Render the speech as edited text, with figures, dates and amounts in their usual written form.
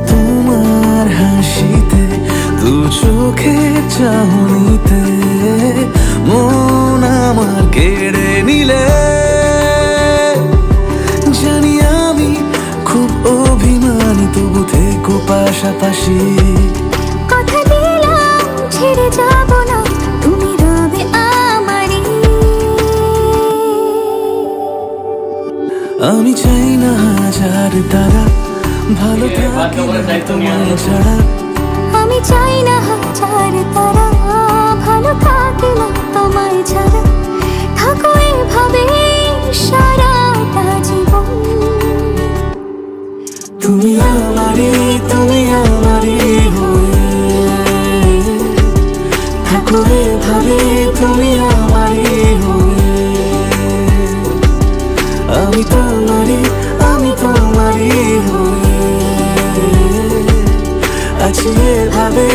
তোমার হাসিতে দু চোখের চাহনিতে মন আমার কেড়ে নিলে। জানি আমি খুব অভিমানী, তবু থেকো পাশাপাশি। কথা দিলাম ছেড়ে যাব না, তুমি রবে আমারই। আমি চাই না হাজার তারা, ভালো থাকি না তোমায় ছাড়া। আমি চাই না হাজার তারা, ভালো থাকি না তোমায় ছাড়া। থাকো এভাবে সারাটা জীবন। তুমি আমারই, তুমি আমারই হয়ে থাকো এভাবে, তুমি আমারই হয়ে। আমি তোমারই, আমি তোমারই হয়ে আছি এভাবে।